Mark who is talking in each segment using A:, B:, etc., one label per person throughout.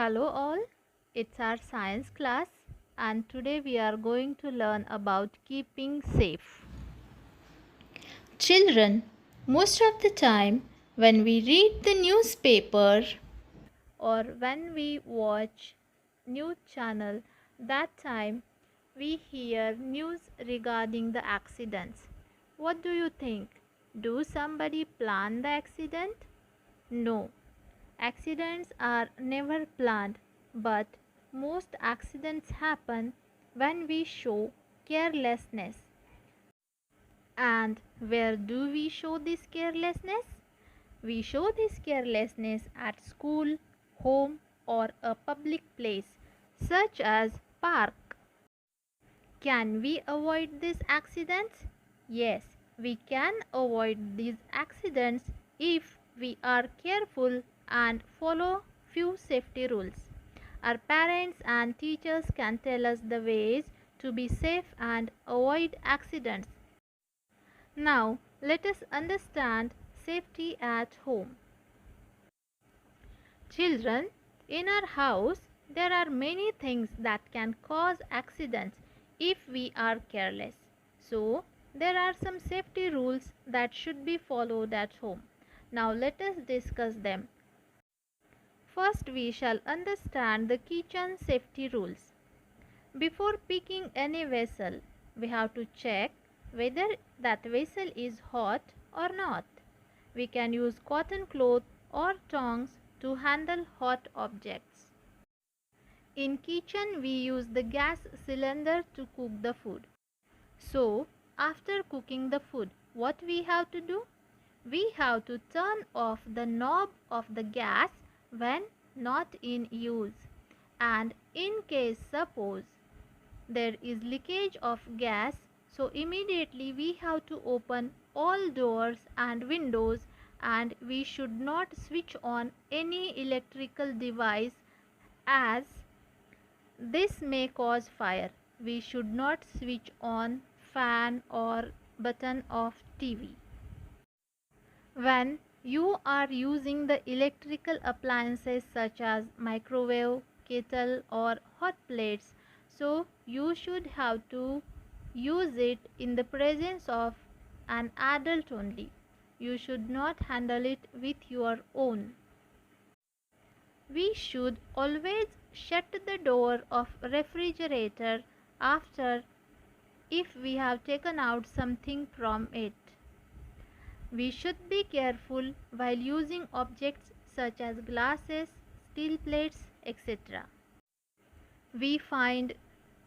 A: Hello all, it's our science class and today we are going to learn about keeping safe. Children, most of the time when we read the newspaper or when we watch news channel, that time we hear news regarding the accidents. What do you think? Do somebody plan the accident? No. Accidents are never planned, but most accidents happen when we show carelessness. And where do we show this carelessness? We show this carelessness at school, home, or a public place such as park. Can we avoid these accidents? Yes, we can avoid these accidents if we are careful and follow few safety rules. Our parents and teachers can tell us the ways to be safe and avoid accidents. Now, let us understand safety at home. Children, in our house, there are many things that can cause accidents if we are careless. So, there are some safety rules that should be followed at home. Now, let us discuss them. First, we shall understand the kitchen safety rules. Before picking any vessel, we have to check whether that vessel is hot or not. We can use cotton cloth or tongs to handle hot objects. In kitchen, we use the gas cylinder to cook the food. So, after cooking the food, what we have to do? We have to turn off the knob of the gas when not in use. And in case suppose there is leakage of gas, so immediately we have to open all doors and windows and we should not switch on any electrical device as this may cause fire. We should not switch on fan or button of TV. When you are using the electrical appliances such as microwave, kettle or hot plates, so you should have to use it in the presence of an adult only. You should not handle it with your own. We should always shut the door of refrigerator after if we have taken out something from it. We should be careful while using objects such as glasses, steel plates, etc. We find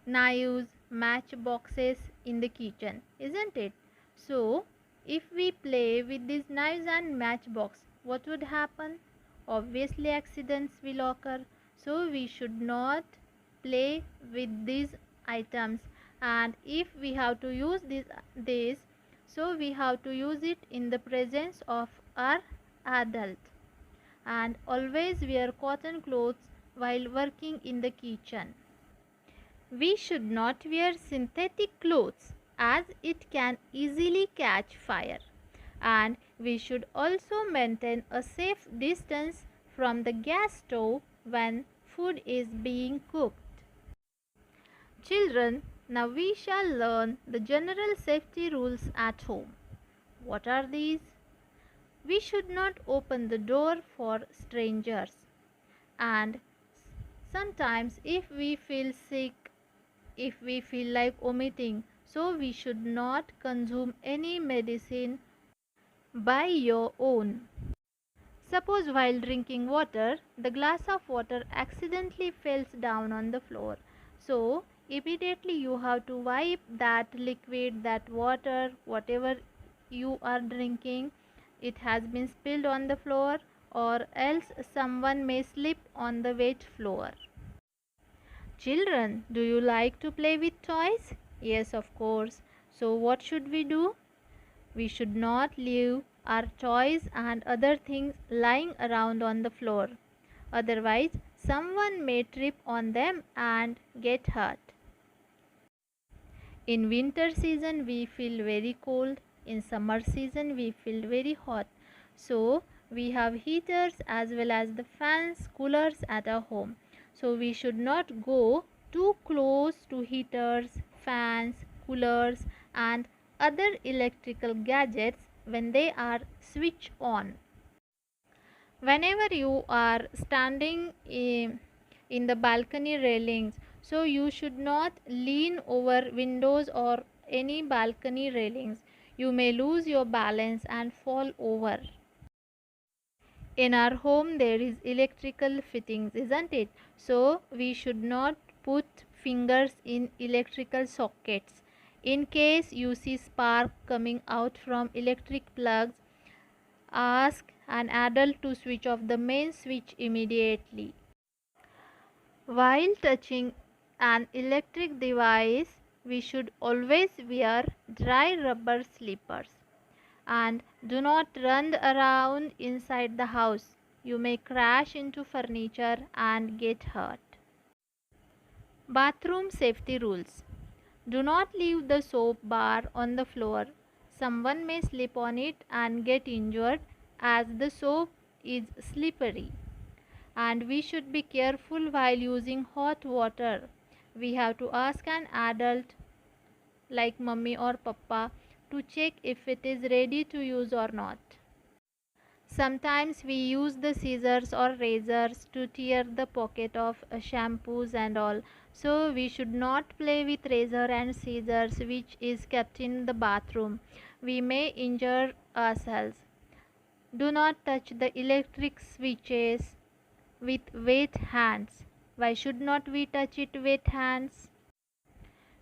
A: knives, matchboxes in the kitchen, isn't it? So, if we play with these knives and matchbox, what would happen? Obviously, accidents will occur. So, we should not play with these items. And if we have to use this, so we have to use it in the presence of our adult. And always wear cotton clothes while working in the kitchen. We should not wear synthetic clothes as it can easily catch fire. And we should also maintain a safe distance from the gas stove when food is being cooked. Children, now we shall learn the general safety rules at home. What are these? We should not open the door for strangers. And sometimes if we feel sick, if we feel like vomiting, so we should not consume any medicine by your own. Suppose while drinking water, the glass of water accidentally falls down on the floor. So, immediately you have to wipe that liquid, that water, whatever you are drinking. It has been spilled on the floor or else someone may slip on the wet floor. Children, do you like to play with toys? Yes, of course. So, what should we do? We should not leave our toys and other things lying around on the floor. Otherwise, someone may trip on them and get hurt. In winter season, we feel very cold. In summer season, we feel very hot. So, we have heaters as well as the fans, coolers at our home. So we should not go too close to heaters, fans, coolers and other electrical gadgets when they are switched on. Whenever you are standing in the balcony railings, so you should not lean over windows or any balcony railings. You may lose your balance and fall over. In our home there is electrical fittings, isn't it? So we should not put fingers in electrical sockets. In case you see spark coming out from electric plugs, ask an adult to switch off the main switch immediately. While touching an electric device, we should always wear dry rubber slippers and do not run around inside the house. You may crash into furniture and get hurt. Bathroom safety rules. Do not leave the soap bar on the floor. Someone may slip on it and get injured as the soap is slippery. And we should be careful while using hot water. We have to ask an adult like mummy or papa to check if it is ready to use or not. Sometimes we use the scissors or razors to tear the pocket of shampoos and all. So we should not play with razor and scissors which is kept in the bathroom. We may injure ourselves. Do not touch the electric switches with wet hands. Why should not we touch it with hands?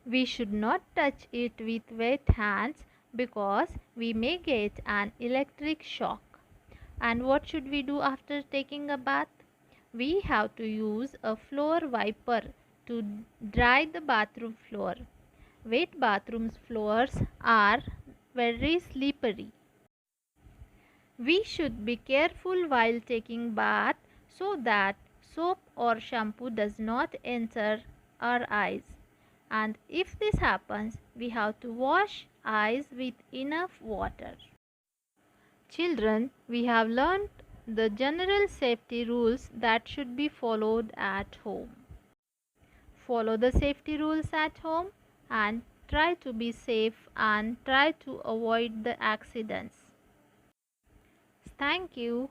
A: We should not touch it with wet hands because we may get an electric shock. And what should we do after taking a bath? We have to use a floor wiper to dry the bathroom floor. Wet bathroom floors are very slippery. We should be careful while taking bath so that soap or shampoo does not enter our eyes. And if this happens, we have to wash eyes with enough water. Children, we have learned the general safety rules that should be followed at home. Follow the safety rules at home and try to be safe and try to avoid the accidents. Thank you.